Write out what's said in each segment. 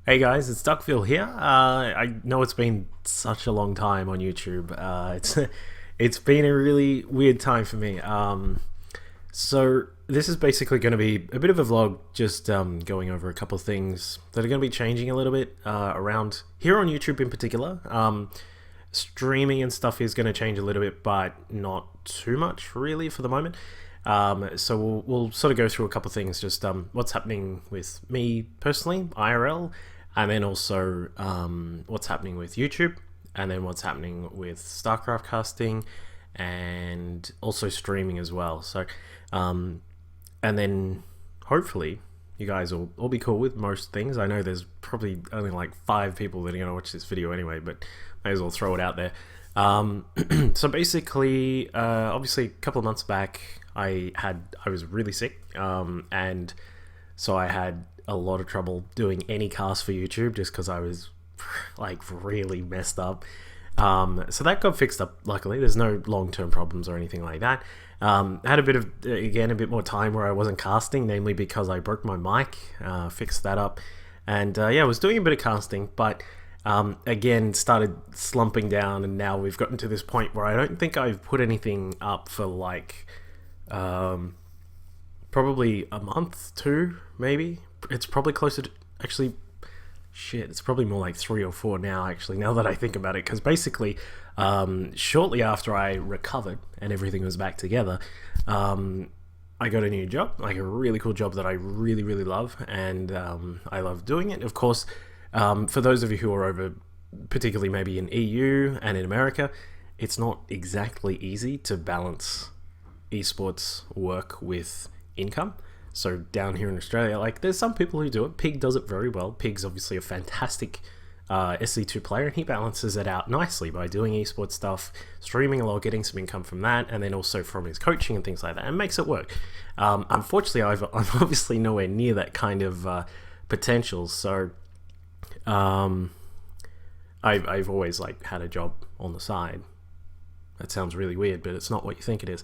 Hey guys, it's DUCKVILLE here. I know it's been such a long time on YouTube. It's been a really weird time for me. So this is basically going to be a bit of a vlog, just going over a couple of things that are going to be changing a little bit around here on YouTube in particular. Streaming and stuff is going to change a little bit, but not too much really for the moment. So we'll sort of go through a couple of things, just what's happening with me personally, IRL, and then also what's happening with YouTube, and then what's happening with StarCraft casting, and also streaming as well. So, and then hopefully you guys will all be cool with most things. I know there's probably only like 5 people that are going to watch this video anyway, but may as well throw it out there. So basically, obviously a couple of months back, I was really sick, and so I had a lot of trouble doing any cast for YouTube just because I was like really messed up. So that got fixed up. Luckily, there's no long-term problems or anything like that. Had a bit of a bit more time where I wasn't casting, namely because I broke my mic. Fixed that up, and yeah, I was doing a bit of casting, but again started slumping down, and now we've gotten to this point where I don't think I've put anything up for like probably a month, 2 maybe. It's probably closer to, actually, shit, it's probably more like 3 or 4 now, actually, now that I think about it, because basically shortly after I recovered and everything was back together, I got a new job, like a really cool job that I really love, and I love doing it. Of course, for those of you who are over, particularly maybe in EU and in America, it's not exactly easy to balance esports work with income. So down here in Australia, like, there's some people who do it. Pig does it very well. Pig's obviously a fantastic SC2 player, and he balances it out nicely by doing esports stuff, streaming a lot, getting some income from that, and then also from his coaching and things like that, and makes it work. Unfortunately, I'm obviously nowhere near that kind of potential. So I've always like had a job on the side. That sounds really weird, but it's not what you think it is.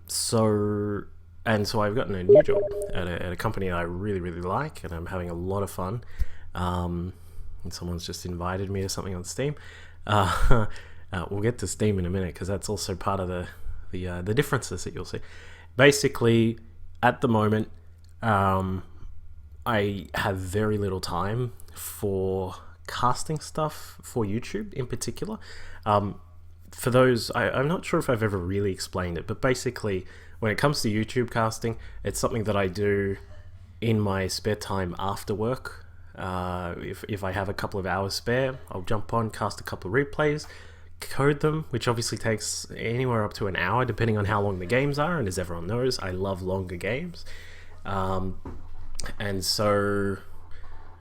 So I've gotten a new job at a company I really like, and I'm having a lot of fun. And someone's just invited me to something on Steam. We'll get to Steam in a minute, because that's also part of the differences that you'll see. Basically, at the moment, I have very little time for casting stuff for YouTube in particular. For those, I'm not sure if I've ever really explained it, but basically, when it comes to YouTube casting, it's something that I do in my spare time after work. If I have a couple of hours spare, I'll jump on, cast a couple of replays, code them, which obviously takes anywhere up to an hour, depending on how long the games are, and as everyone knows, I love longer games. And so,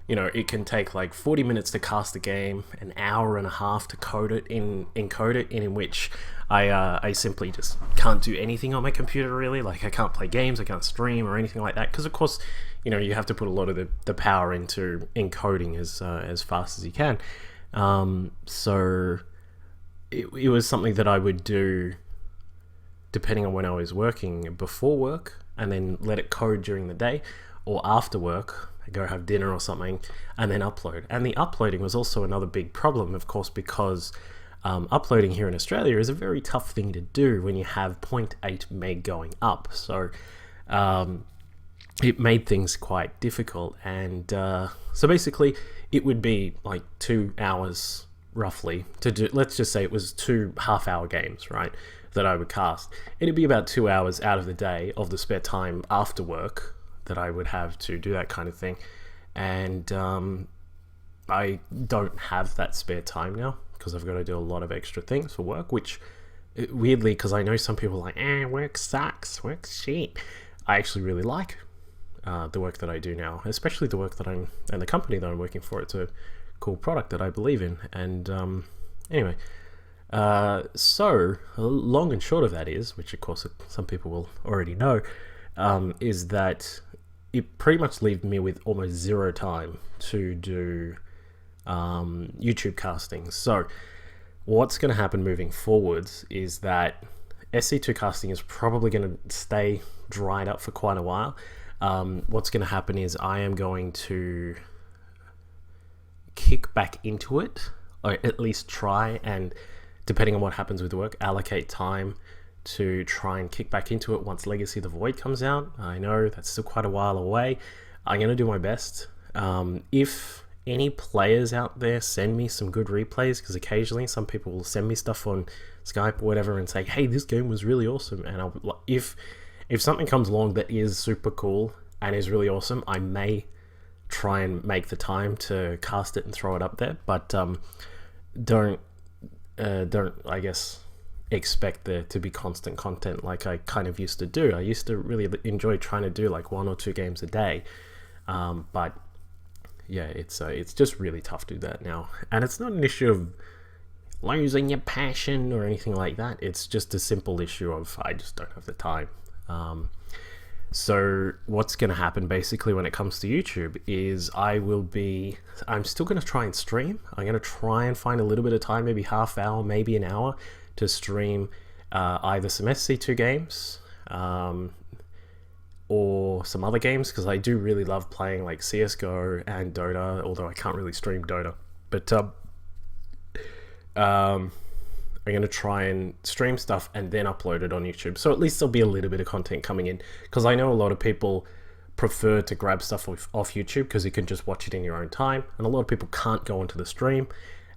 it can take like 40 minutes to cast a game, an hour and a half to code it, encode it, in which I simply just can't do anything on my computer, really. Like, I can't play games, I can't stream or anything like that, because of course, you have to put a lot of the power into encoding as fast as you can. So it was something that I would do depending on when I was working, before work, and then let it code during the day, or after work, go have dinner or something, and then upload. And the uploading was also another big problem, of course, because uploading here in Australia is a very tough thing to do when you have 0.8 meg going up. So it made things quite difficult. And so basically, it would be like 2 hours roughly to do. Let's just say it was 2 half-hour games, right, that I would cast. It'd be about 2 hours out of the day of the spare time after work that I would have to do that kind of thing. And I don't have that spare time now, because I've got to do a lot of extra things for work, which weirdly, because I know some people are like, work sucks, work's shit. I actually really like the work that I do now, especially the work that and the company that I'm working for. It's a cool product that I believe in. And anyway, so long and short of that is, which of course some people will already know, is that it pretty much leaves me with almost 0 time to do YouTube casting. So what's going to happen moving forwards is that SC2 casting is probably going to stay dried up for quite a while. What's going to happen is I am going to back into it, or at least try and, depending on what happens with work, allocate time to try and kick back into it once Legacy of the Void comes out. I know that's still quite a while away. I'm going to do my best. If any players out there send me some good replays, because occasionally some people will send me stuff on Skype or whatever and say, hey, this game was really awesome, and if something comes along that is super cool and is really awesome, I may try and make the time to cast it and throw it up there, but don't I guess expect there to be constant content like I kind of used to do. I used to really enjoy trying to do like 1 or 2 games a day, but yeah, it's just really tough to do that now. And it's not an issue of losing your passion or anything like that. It's just a simple issue of I just don't have the time. So what's going to happen basically when it comes to YouTube is I'm still going to try and stream. I'm going to try and find a little bit of time, maybe half hour, maybe an hour, to stream either some SC2 games, or some other games, because I do really love playing like CSGO and Dota, although I can't really stream Dota. But I'm going to try and stream stuff and then upload it on YouTube. So at least there'll be a little bit of content coming in, because I know a lot of people prefer to grab stuff off YouTube because you can just watch it in your own time, and a lot of people can't go onto the stream.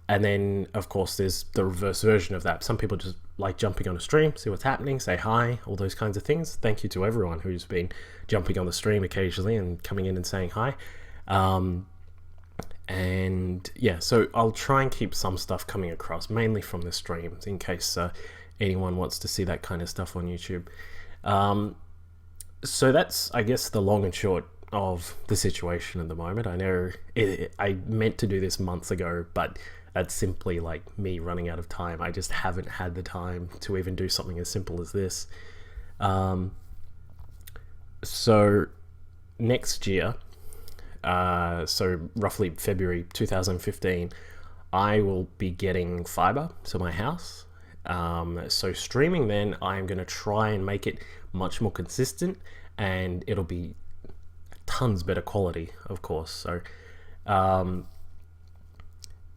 And then, of course, there's the reverse version of that. Some people just like jumping on a stream, see what's happening, say hi, all those kinds of things. Thank you to everyone who's been jumping on the stream occasionally and coming in and saying hi. And yeah, so I'll try and keep some stuff coming across, mainly from the streams, in case anyone wants to see that kind of stuff on YouTube. So that's, I guess, the long and short of the situation at the moment. I know I meant to do this months ago, but that's simply like me running out of time. I just haven't had the time to even do something as simple as this. So next year, so roughly February 2015, I will be getting fiber to my house. So streaming then, I'm going to try and make it much more consistent, and it'll be tons better quality, of course.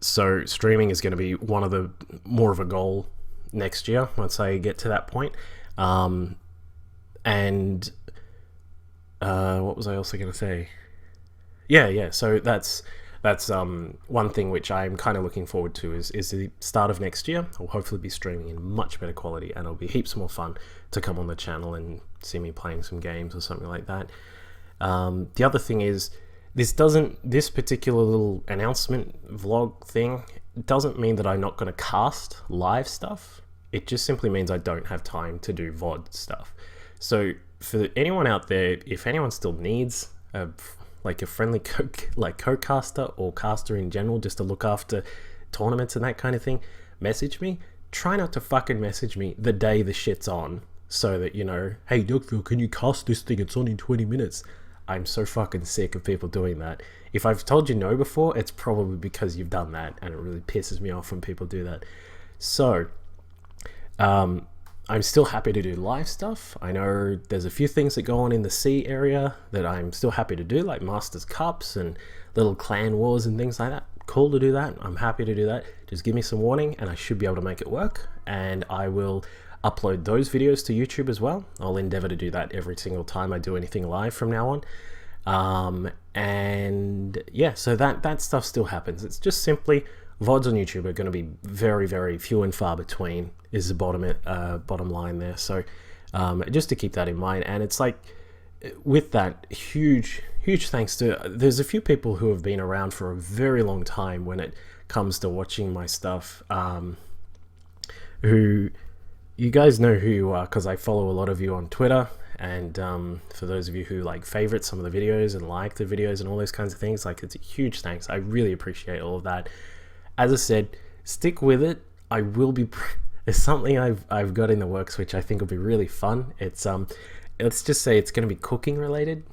So streaming is going to be one of the more of a goal next year once I get to that point. And what was I also going to say? Yeah. So that's one thing which I'm kind of looking forward to is the start of next year. I'll hopefully be streaming in much better quality, and it'll be heaps more fun to come on the channel and see me playing some games or something like that. The other thing is, this particular little announcement vlog thing doesn't mean that I'm not going to cast live stuff. It just simply means I don't have time to do VOD stuff. So for anyone out there, if anyone still needs a friendly co-caster or caster in general, just to look after tournaments and that kind of thing, message me. Try not to fucking message me the day the shit's on, so that, you know, hey DUCKVILLE, can you cast this thing? It's on in 20 minutes. I'm so fucking sick of people doing that. If I've told you no before, it's probably because you've done that, and it really pisses me off when people do that. So, I'm still happy to do live stuff. I know there's a few things that go on in the C area that I'm still happy to do, like Masters Cups and little clan wars and things like that. Cool to do that. I'm happy to do that. Just give me some warning and I should be able to make it work. And I will upload those videos to YouTube as well. I'll endeavor to do that every single time I do anything live from now on. And yeah, so that stuff still happens. It's just simply VODs on YouTube are going to be very, very few and far between, is the bottom line there. So just to keep that in mind. And it's like, with that, huge thanks to, there's a few people who have been around for a very long time when it comes to watching my stuff, who, you guys know who you are, because I follow a lot of you on Twitter. And for those of you who like favorite some of the videos and like the videos and all those kinds of things, like, it's a huge thanks. I really appreciate all of that. As I said, stick with it. I will be there's something I've got in the works which I think will be really fun. It's let's just say it's going to be cooking related,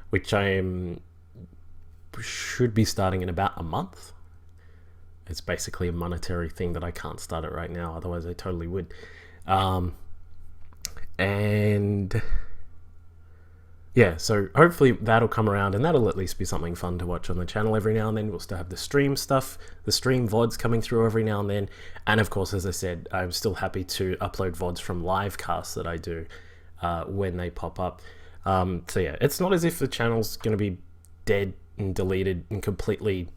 which should be starting in about a month. It's basically a monetary thing that I can't start it right now, otherwise I totally would. And yeah, so hopefully that'll come around, and that'll at least be something fun to watch on the channel every now and then. We'll still have the stream stuff, the stream VODs coming through every now and then. And of course, as I said, I'm still happy to upload VODs from live casts that I do when they pop up. So yeah, it's not as if the channel's going to be dead and deleted and completely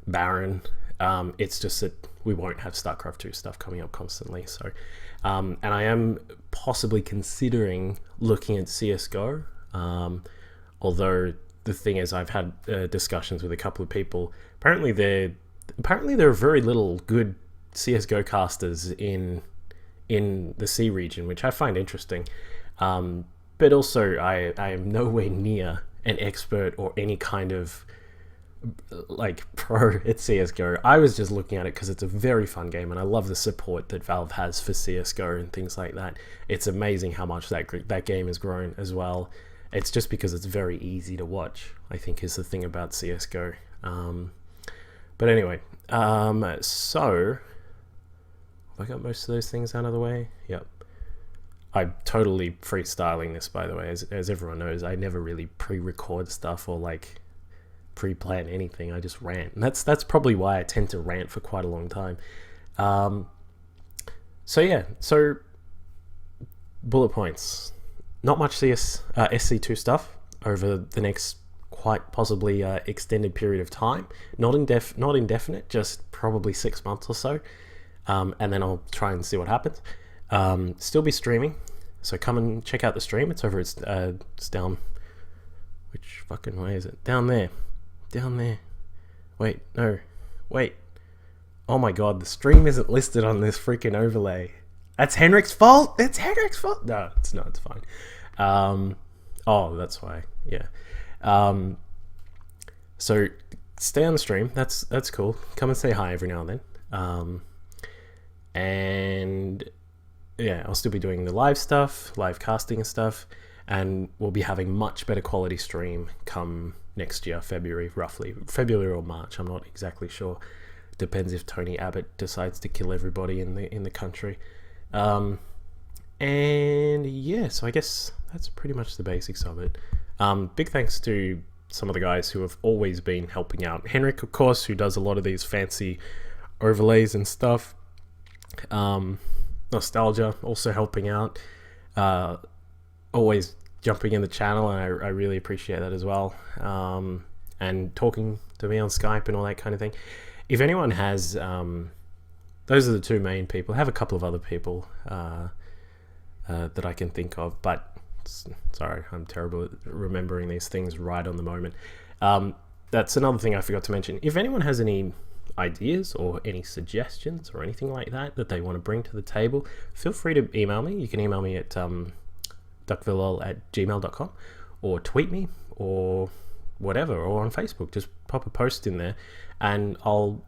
barren. It's just that we won't have StarCraft 2 stuff coming up constantly. So, and I am possibly considering looking at CSGO. Although the thing is, I've had discussions with a couple of people. Apparently there are very little good CSGO casters in the C region, which I find interesting. But also, I am nowhere near an expert or any kind of like pro at CSGO. I was just looking at it because it's a very fun game, and I love the support that Valve has for CSGO and things like that. It's amazing how much that game has grown as well. It's just because it's very easy to watch, I think, is the thing about CSGO. But anyway, so have I got most of those things out of the way? Yep. I'm totally freestyling this, by the way. As everyone knows, I never really pre-record stuff or like pre-plan anything. I just rant, and that's probably why I tend to rant for quite a long time. So yeah, so bullet points. Not much SC2 stuff over the next quite possibly extended period of time. Not indefinite, just probably 6 months or so. And then I'll try and see what happens. Still be streaming, so come and check out the stream. It's over, it's down, which fucking way is it? Down there. Wait, no, wait. Oh my god, the stream isn't listed on this freaking overlay. That's Henrik's fault. It's Henrik's fault. No, it's not. It's fine. Oh, that's why. Yeah. So stay on the stream. That's cool. Come and say hi every now and then. And yeah, I'll still be doing the live stuff, live casting and stuff, and we'll be having much better quality stream come next year, February or March. I'm not exactly sure. Depends if Tony Abbott decides to kill everybody in the country. And yeah, so I guess that's pretty much the basics of it. Big thanks to some of the guys who have always been helping out. Henrik, of course, who does a lot of these fancy overlays and stuff. Nostalgia, also helping out. Always jumping in the channel, and I really appreciate that as well. And talking to me on Skype and all that kind of thing. If anyone has... those are the two main people. I have a couple of other people that I can think of, but sorry, I'm terrible at remembering these things right on the moment. That's another thing I forgot to mention. If anyone has any ideas or any suggestions or anything like that they want to bring to the table, feel free to email me. You can email me at DUCKVILLE@gmail.com, or tweet me, or whatever, or on Facebook. Just pop a post in there, and I'll,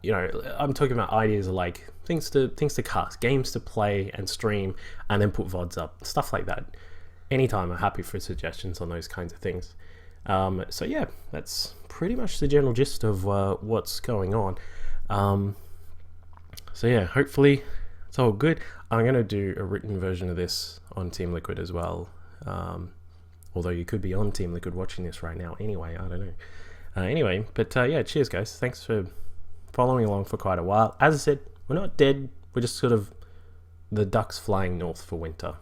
I'm talking about ideas of like things to cast, games to play and stream, and then put VODs up, stuff like that. Anytime, I'm happy for suggestions on those kinds of things. So yeah, that's pretty much the general gist of what's going on. So yeah, hopefully it's all good. I'm going to do a written version of this on Team Liquid as well. Although you could be on Team Liquid watching this right now anyway, I don't know. Anyway, but yeah, cheers guys. Thanks for following along for quite a while. As I said, we're not dead. We're just sort of the ducks flying north for winter.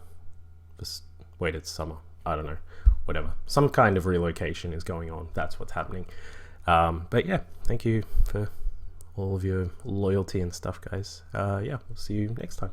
Just wait, it's summer. I don't know. Whatever. Some kind of relocation is going on. That's what's happening. But yeah, thank you for all of your loyalty and stuff, guys. Yeah, we'll see you next time.